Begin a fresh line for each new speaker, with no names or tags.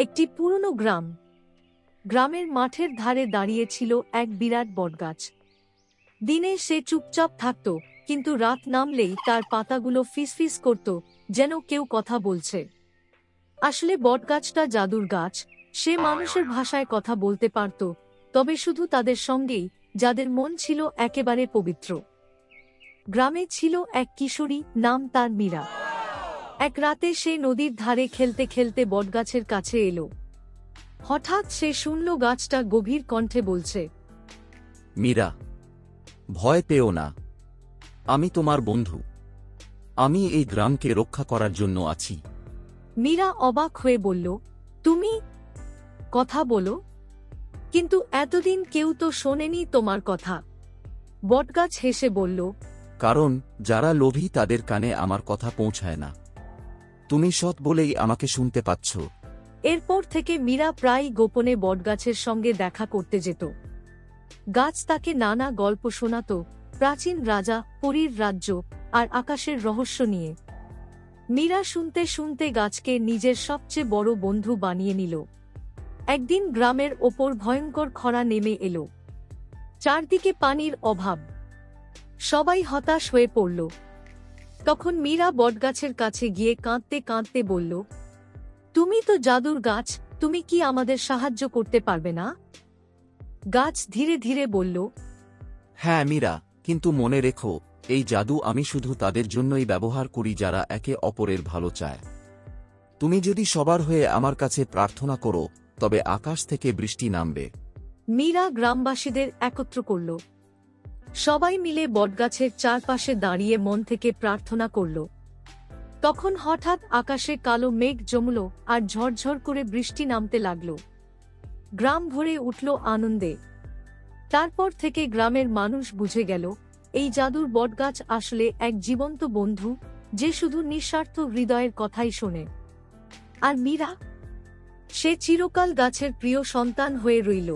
একটি পুরনো গ্রাম। গ্রামের মাঠের ধারে দাঁড়িয়ে ছিল এক বিরাট বটগাছ। দিনে সে চুপচাপ থাকত, কিন্তু রাত নামলেই তার পাতাগুলো ফিসফিস করত, যেন কেউ কথা বলছে। আসলে বটগাছটা জাদুর গাছ। সে মানুষের ভাষায় কথা বলতে পারত, তবে শুধু তাদের সঙ্গেই, যাদের মন ছিল একেবারে পবিত্র। গ্রামে ছিল এক কিশোরী, নাম তার মীরা। এক রাতে সে নদীর ধারে খেলতে খেলতে বটগাছের কাছে এলো। হঠাৎ সে শুনল গাছটা গভীর কণ্ঠে বলছে,
মীরা, ভয় পেও না, আমি তোমার বন্ধু। আমি এই গ্রামকে রক্ষা করার জন্য আছি।
মীরা অবাক হয়ে বলল, তুমি কথা বলো? কিন্তু এতদিন কেউ তো শোনেনি তোমার কথা। বটগাছ হেসে বলল,
কারণ যারা লোভী তাদের কানে আমার কথা পৌঁছায় না। তুমি সৎ বলেই আমাকে শুনতে পাচ্ছ।
এরপর থেকে মীরা প্রায় গোপনে বটগাছের সঙ্গে দেখা করতে যেত। গাছ তাকে নানা গল্প শোনাত, প্রাচীন রাজা, পরীর রাজ্য আর আকাশের রহস্য নিয়ে। মীরা শুনতে শুনতে গাছকে নিজের সবচেয়ে বড় বন্ধু বানিয়ে নিল। একদিন গ্রামের ওপর ভয়ঙ্কর খরা নেমে এলো। চারদিকে পানির অভাব। সবাই হতাশ হয়ে পড়ল। তখন মীরা বটগাছের কাছে গিয়ে কাঁদতে কাঁদতে বলল, তুমি তো জাদুর গাছ, তুমি কি আমাদের সাহায্য করতে পারবে না? গাছ ধীরে ধীরে বলল,
হ্যাঁ মীরা, কিন্তু মনে রেখো, এই জাদু আমি শুধু তাদের জন্যই ব্যবহার করি যারা একে অপরের ভালো চায়। তুমি যদি সবার হয়ে আমার কাছে প্রার্থনা করো, তবে আকাশ থেকে বৃষ্টি নামবে।
মীরা গ্রামবাসীদের একত্র করল। সবাই মিলে বটগাছের চারপাশে দাঁড়িয়ে মন থেকে প্রার্থনা করল। তখন হঠাৎ আকাশে কালো মেঘ জমল আর ঝরঝর করে বৃষ্টি নামতে লাগল। গ্রাম ভরে উঠল আনন্দে। তারপর থেকে গ্রামের মানুষ বুঝে গেল, এই জাদুর বটগাছ আসলে এক জীবন্ত বন্ধু, যে শুধু নিঃস্বার্থ হৃদয়ের কথাই শোনে। আর মীরা, সে চিরকাল গাছের প্রিয় সন্তান হয়ে রইল।